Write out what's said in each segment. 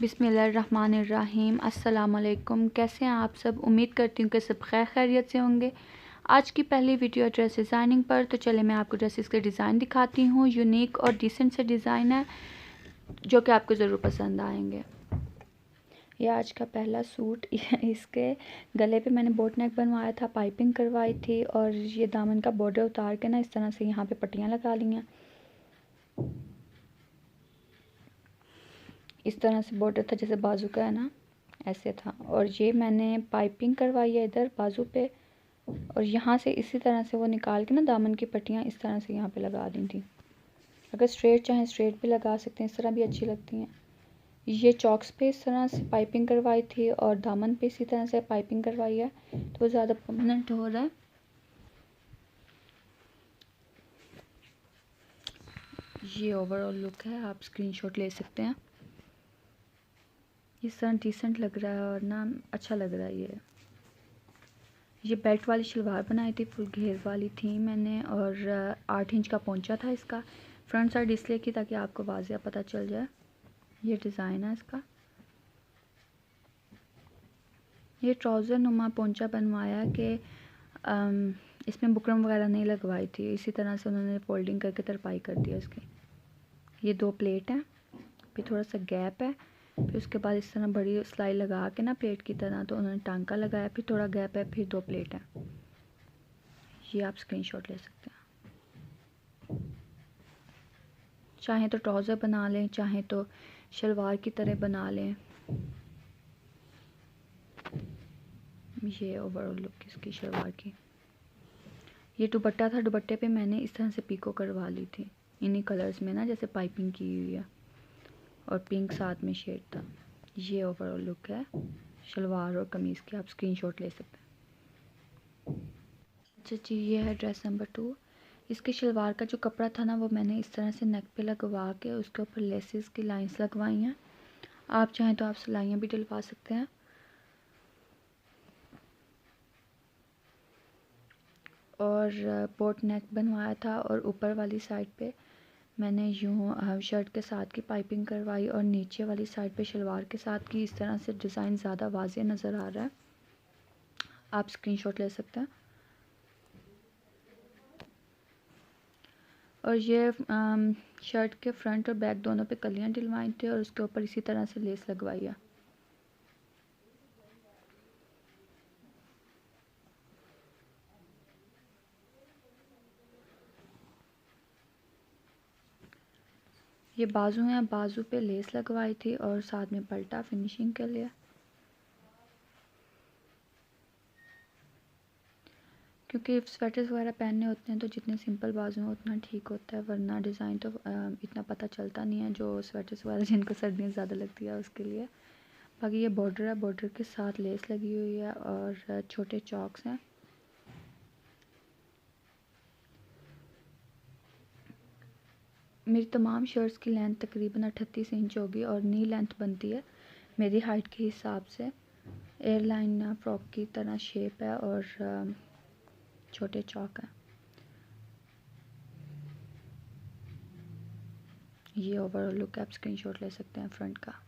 बिस्मिल्लाहिर्रहमानिर्रहीम। अस्सलाम वालेकुम। कैसे हैं आप सब? उम्मीद करती हूँ कि सब खैर खैरियत से होंगे। आज की पहली वीडियो ड्रेस डिज़ाइनिंग पर, तो चले मैं आपको ड्रेसेस के डिज़ाइन दिखाती हूँ। यूनिक और डिसेंट से डिज़ाइन है जो कि आपको ज़रूर पसंद आएंगे। ये आज का पहला सूट, इसके गले पे मैंने बोट नेक बनवाया था, पाइपिंग करवाई थी और ये दामन का बॉर्डर उतार के ना इस तरह से यहाँ पे पट्टियाँ लगा ली हैं। इस तरह से बॉर्डर था जैसे बाजू का है ना, ऐसे था। और ये मैंने पाइपिंग करवाई है इधर बाजू पे, और यहाँ से इसी तरह से वो निकाल के ना दामन की पट्टियाँ इस तरह से यहाँ पे लगा दी थी। अगर स्ट्रेट चाहें स्ट्रेट भी लगा सकते हैं, इस तरह भी अच्छी लगती हैं। ये चॉक्स पे इस तरह से पाइपिंग करवाई थी और दामन पे इसी तरह से पाइपिंग करवाई है, तो वो ज़्यादा परमानेंट हो रहा है। ये ओवरऑल लुक है, आप स्क्रीनशॉट ले सकते हैं। इस तरह डिसेंट लग रहा है और ना अच्छा लग रहा है। ये बेल्ट वाली शलवार बनाई थी, फुल घेर वाली थी मैंने, और 8 इंच का पोंचा था इसका। फ्रंट साइड इसलिए की ताकि आपको वाज़िया पता चल जाए। ये डिज़ाइन है इसका। ये ट्राउज़र नुमा पोंचा बनवाया कि इसमें बुकरम वगैरह नहीं लगवाई थी, इसी तरह से उन्होंने फोल्डिंग करके तरपाई कर दिया इसकी। ये 2 प्लेट हैं, फिर थोड़ा सा गैप है, फिर उसके बाद इस तरह बड़ी सिलाई लगा के ना प्लेट की तरह, तो उन्होंने टांका लगाया, फिर थोड़ा गैप है, फिर 2 प्लेट हैं। ये आप स्क्रीनशॉट ले सकते हैं। चाहें तो ट्राउज़र बना लें, चाहें तो शलवार की तरह बना लें। ये ओवरऑल लुक इसकी शलवार की। ये दुपट्टा था, दुपट्टे पे मैंने इस तरह से पीको करवा ली थी, इन्हीं कलर्स में ना जैसे पाइपिंग की हुई है, और पिंक साथ में शेड था। ये ओवरऑल लुक है शलवार और कमीज़ की, आप स्क्रीनशॉट ले सकते हैं। अच्छा जी, ये है ड्रेस नंबर 2। इसके शलवार का जो कपड़ा था ना, वो मैंने इस तरह से नेक पे लगवा के उसके ऊपर लेसेस की लाइंस लगवाई हैं। आप चाहें तो आप सिलाइयाँ भी डलवा सकते हैं। और बोट नेक बनवाया था, और ऊपर वाली साइड पे मैंने यूँ शर्ट के साथ की पाइपिंग करवाई, और नीचे वाली साइड पे शलवार के साथ की। इस तरह से डिज़ाइन ज़्यादा वाज़िह नज़र आ रहा है, आप स्क्रीनशॉट ले सकते हैं। और ये शर्ट के फ्रंट और बैक दोनों पे कलियाँ डलवाई थी, और उसके ऊपर इसी तरह से लेस लगवाई है। ये बाजू हैं, बाजू पे लेस लगवाई थी और साथ में पल्टा फिनिशिंग के लिए। क्योंकि स्वेटर्स वगैरह पहनने होते हैं तो जितने सिंपल बाजू हैं उतना ठीक होता है, वरना डिज़ाइन तो इतना पता चलता नहीं है। जो स्वेटर्स वगैरह जिनको सर्दियाँ ज़्यादा लगती है उसके लिए। बाकी ये बॉर्डर है, बॉर्डर के साथ लेस लगी हुई है और छोटे चॉक्स हैं। मेरी तमाम शर्ट्स की लेंथ तकरीबन 38 इंच होगी, और नी लेंथ बनती है मेरी हाइट के हिसाब से। एयरलाइन फ्रॉक की तरह शेप है और छोटे चौक हैं। ये ओवरऑल लुक आप स्क्रीनशॉट ले सकते हैं फ्रंट का।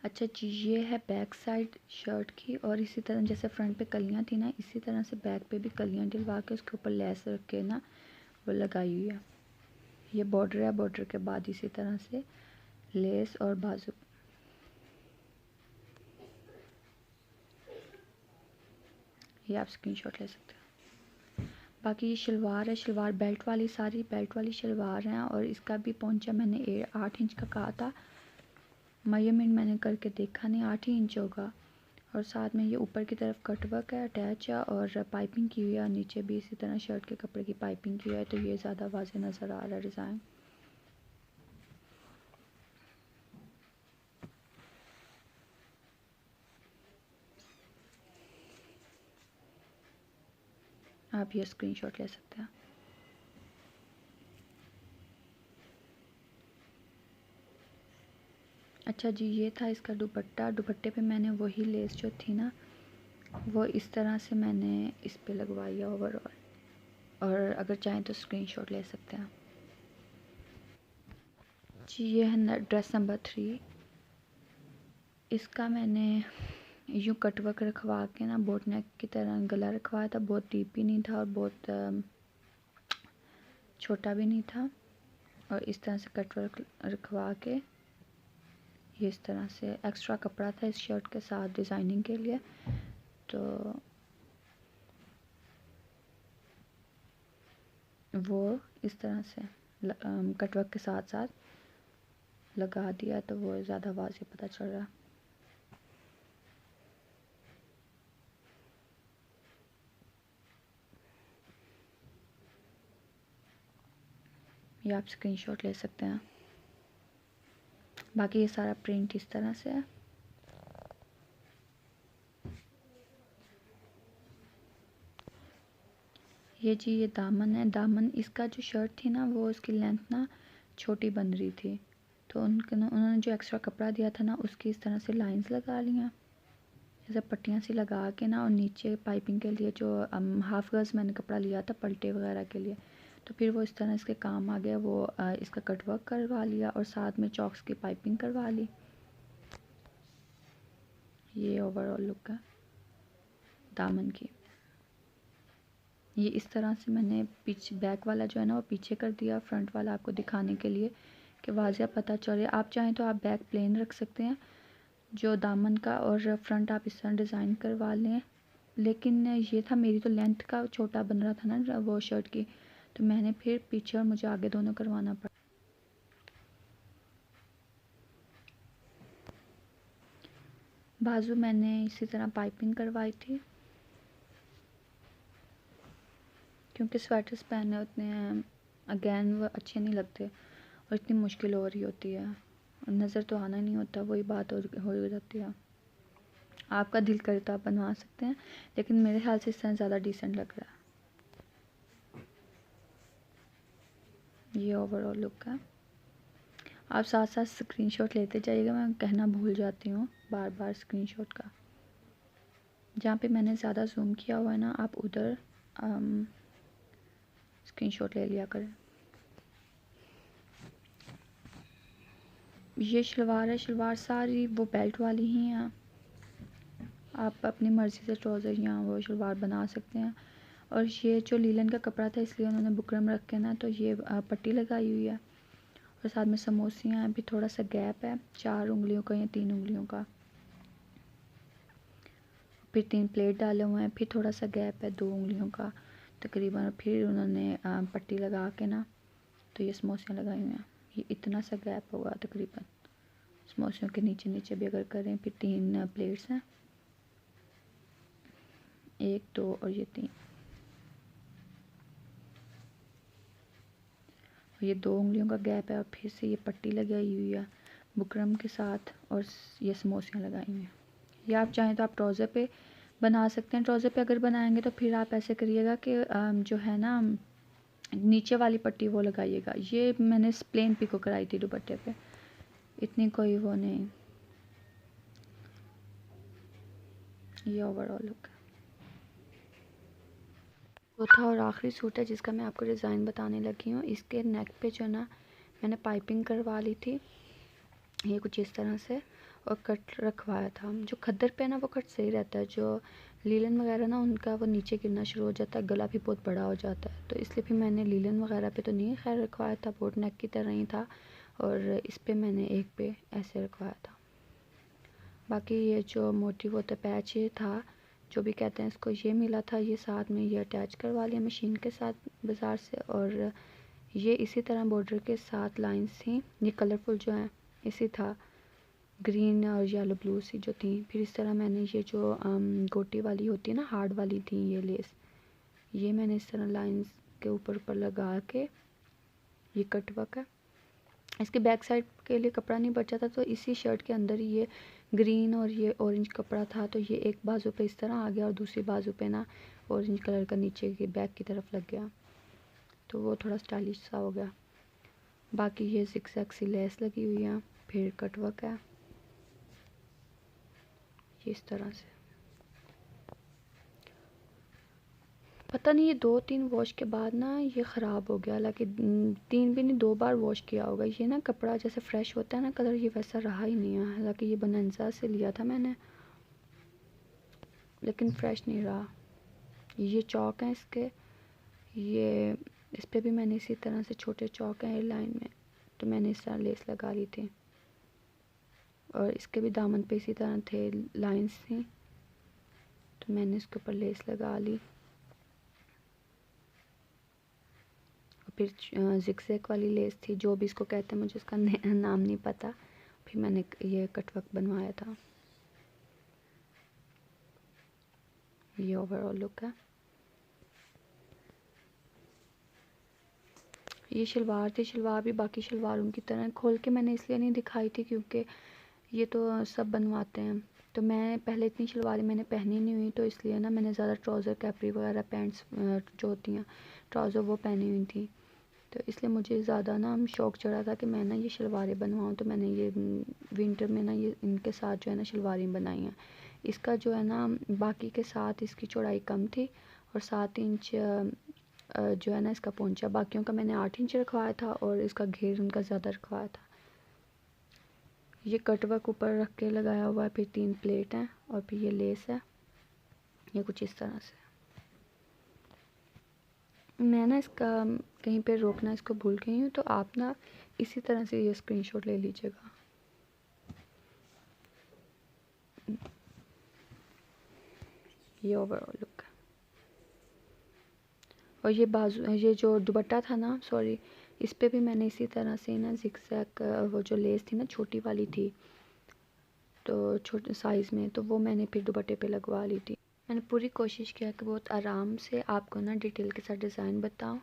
अच्छा जी, ये है बैक साइड शर्ट की, और इसी तरह जैसे फ्रंट पे कलियां थी ना, इसी तरह से बैक पे भी कलियां डलवा के उसके ऊपर लेस रख के ना वो लगाई हुई है। ये बॉर्डर है, बॉर्डर के बाद इसी तरह से लेस और बाजू। ये आप स्क्रीनशॉट ले सकते हैं। बाकी ये शलवार है, शलवार बेल्ट वाली, सारी बेल्ट वाली शलवार हैं, और इसका भी पहुंचा मैंने 8 इंच का कहा था। मेजरमेंट मैंने करके देखा नहीं, 8 ही इंच होगा। और साथ में ये ऊपर की तरफ कटवर्क है, अटैच है, और पाइपिंग की हुई है। नीचे भी इसी तरह शर्ट के कपड़े की पाइपिंग की हुई है, तो ये ज़्यादा वाज़ेह नज़र आ रहा है डिज़ाइन। आप ये स्क्रीनशॉट ले सकते हैं। अच्छा जी, ये था इसका दुपट्टा। दुपट्टे पे मैंने वही लेस जो थी ना वो इस तरह से मैंने इस पे लगवाई है ओवरऑल, और अगर चाहें तो स्क्रीनशॉट ले सकते हैं। जी ये है ड्रेस नंबर 3। इसका मैंने यूँ कटवर्क रखवा के ना बोट नेक की तरह गला रखवाया था। बहुत डीप भी नहीं था और बहुत छोटा भी नहीं था, और इस तरह से कटवर्क रखवा के ये इस तरह से एक्स्ट्रा कपड़ा था इस शर्ट के साथ डिज़ाइनिंग के लिए, तो वो इस तरह से कटवर्क के साथ साथ लगा दिया, तो वो ज़्यादा वाज़ेह पता चल रहा। ये आप स्क्रीनशॉट ले सकते हैं। बाकी ये सारा प्रिंट इस तरह से है। ये जी ये दामन है। दामन इसका जो शर्ट थी ना वो उसकी लेंथ ना छोटी बन रही थी, तो उन्होंने जो एक्स्ट्रा कपड़ा दिया था ना उसकी इस तरह से लाइंस लगा ली हैं, जैसे पट्टियाँ सी लगा के ना, और नीचे पाइपिंग के लिए जो हाफ गज़ मैंने कपड़ा लिया था पलटे वगैरह के लिए, तो फिर वो इस तरह इसके काम आ गया। वो इसका कटवर्क करवा लिया और साथ में चॉक्स की पाइपिंग करवा ली। ये ओवरऑल लुक है दामन की। ये इस तरह से मैंने पीछे बैक वाला जो है ना वो पीछे कर दिया, फ्रंट वाला आपको दिखाने के लिए कि वाज़ेह पता चले। आप चाहें तो आप बैक प्लेन रख सकते हैं जो दामन का, और फ्रंट आप इस तरह डिज़ाइन करवा लें। लेकिन ये था मेरी तो लेंथ का छोटा बन रहा था ना वो शर्ट की, तो मैंने फिर पीछे और मुझे आगे दोनों करवाना पड़ा। बाजू मैंने इसी तरह पाइपिंग करवाई थी, क्योंकि स्वेटर्स पहनने उतने अगेन वो अच्छे नहीं लगते और इतनी मुश्किल हो रही होती है, नज़र तो आना नहीं होता, वही बात हो जाती है। आपका दिल करे तो आप बनवा सकते हैं, लेकिन मेरे ख्याल से इस तरह ज़्यादा डिसेंट लग रहा है। ये ओवरऑल लुक है। आप साथ साथ स्क्रीनशॉट लेते जाइएगा, मैं कहना भूल जाती हूँ बार बार स्क्रीनशॉट का। जहाँ पे मैंने ज़्यादा जूम किया हुआ है ना आप उधर स्क्रीनशॉट ले लिया करें। ये शलवार है। शलवार सारी वो बेल्ट वाली ही हैं। आप अपनी मर्ज़ी से ट्राउज़र या वो शलवार बना सकते हैं। और ये जो लीलन का कपड़ा था इसलिए उन्होंने बुकरम रख के ना तो ये पट्टी लगाई हुई है, और साथ में समोसियाँ हैं। भी थोड़ा सा गैप है 4 उंगलियों का या 3 उंगलियों का, फिर 3 प्लेट डाले हुए हैं, फिर थोड़ा सा गैप है 2 उंगलियों का तकरीबन, फिर उन्होंने पट्टी लगा के ना तो ये समोसियाँ लगाई हुई हैं। ये इतना सा गैप होगा तकरीबन समोसियों के नीचे नीचे भी अगर करें। फिर 3 प्लेट्स हैं, 1 2 और ये 3, और ये 2 उंगलियों का गैप है, और फिर से ये पट्टी लगाई हुई है बुकरम के साथ, और ये समोसियाँ लगाई हुई हैं। या आप चाहें तो आप ट्राउज़र पे बना सकते हैं। ट्राउज़र पे अगर बनाएंगे तो फिर आप ऐसे करिएगा कि जो है ना नीचे वाली पट्टी वो लगाइएगा। ये मैंने प्लेन पिको कराई थी दुपट्टे पे, इतनी कोई वो नहीं। ये ओवरऑल लुक है। चौथा और आखिरी सूट है जिसका मैं आपको डिज़ाइन बताने लगी हूँ। इसके नेक पे जो ना मैंने पाइपिंग करवा ली थी, ये कुछ इस तरह से, और कट रखवाया था। जो खद्दर पे ना वो कट सही रहता है, जो लीलन वगैरह ना उनका वो नीचे गिरना शुरू हो जाता है, गला भी बहुत बड़ा हो जाता है, तो इसलिए फिर मैंने लीलन वगैरह पे तो नहीं खैर रखवाया था, बोट नेक की तरह ही था, और इस पे मैंने एक पे ऐसे रखवाया था। बाकी ये जो मोटिव होता है पैच ये था जो भी कहते हैं इसको, ये मिला था, ये साथ में ये अटैच करवा लिया मशीन के साथ बाज़ार से, और ये इसी तरह बॉर्डर के साथ लाइंस थी, ये कलरफुल जो है इसी था, ग्रीन और येलो ब्लू सी जो थी। फिर इस तरह मैंने ये जो गोटी वाली होती है ना हार्ड वाली थी ये लेस, ये मैंने इस तरह लाइंस के ऊपर ऊपर लगा के, ये कटवर्क है। इसके बैक साइड के लिए कपड़ा नहीं बचा था, तो इसी शर्ट के अंदर ही ये ग्रीन और ये ऑरेंज कपड़ा था, तो ये एक बाजू पे इस तरह आ गया और दूसरी बाजू पे ना ऑरेंज कलर का नीचे की बैक की तरफ लग गया, तो वो थोड़ा स्टाइलिश सा हो गया। बाकी ये ज़िगज़ैग सी लेस लगी हुई है, फिर कटवर्क है, ये इस तरह से। पता नहीं ये 2-3 वॉश के बाद ना ये ख़राब हो गया, हालांकि 3 भी नहीं 2 बार वॉश किया होगा। ये ना कपड़ा जैसे फ्रेश होता है ना कलर, ये वैसा रहा ही नहीं है। हालांकि ये बनंजा से लिया था मैंने, लेकिन फ्रेश नहीं रहा। ये चौक हैं इसके, ये इस पर भी मैंने इसी तरह से छोटे चौक हैं एयरलाइन में, तो मैंने इस तरह लेस लगा ली थी। और इसके भी दामन पे इसी तरह थे, लाइंस थी, तो मैंने इसके ऊपर लेस लगा ली। और फिर जिगजैग वाली लेस थी, जो भी इसको कहते हैं, मुझे इसका नाम नहीं पता। फिर मैंने ये कटवर्क बनवाया था। ये ओवरऑल लुक है। ये शलवार थी, शलवार भी बाकी शलवारों की तरह खोल के मैंने इसलिए नहीं दिखाई थी क्योंकि ये तो सब बनवाते हैं, तो मैं पहले इतनी शलवारें मैंने पहनी नहीं हुई, तो इसलिए ना मैंने ज़्यादा ट्राउज़र कैपरी वगैरह पैंट्स जो होती हैं ट्राउज़र वो पहनी हुई थी। तो इसलिए मुझे ज़्यादा ना शौक़ चढ़ा था कि मैं ना ये शलवारें बनवाऊँ, तो मैंने ये विंटर में ना ये इनके साथ जो है ना शलवारें बनाई हैं। इसका जो है ना बाकी के साथ इसकी चौड़ाई कम थी और 7 इंच जो है ना इसका पोंचा, बाकियों का मैंने 8 इंच रखवाया था और इसका घेर उनका ज़्यादा रखवाया था। ये कटवर्क ऊपर रख के लगाया हुआ है, फिर 3 प्लेट हैं और फिर ये लेस है। ये कुछ इस तरह से। मैं ना इसका कहीं पे रोकना इसको भूल गई हूँ, तो आप ना इसी तरह से ये स्क्रीनशॉट ले लीजिएगा। ये ओवरऑल लुक है। और ये बाजू, ये जो दुपट्टा था ना, सॉरी, इस पे भी मैंने इसी तरह से ना जिगजैग वो जो लेस थी ना छोटी वाली थी, तो छोटे साइज़ में, तो वो मैंने फिर दुपट्टे पे लगवा ली थी। मैंने पूरी कोशिश किया कि बहुत आराम से आपको ना डिटेल के साथ डिज़ाइन बताऊं।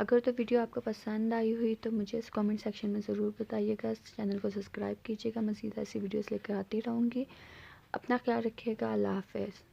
अगर तो वीडियो आपको पसंद आई हुई तो मुझे इस कमेंट सेक्शन में ज़रूर बताइएगा। चैनल को सब्सक्राइब कीजिएगा, मज़ीद ऐसी वीडियोस लेकर आती रहूँगी। अपना ख्याल रखिएगा। अल्लाह हाफ़िज़।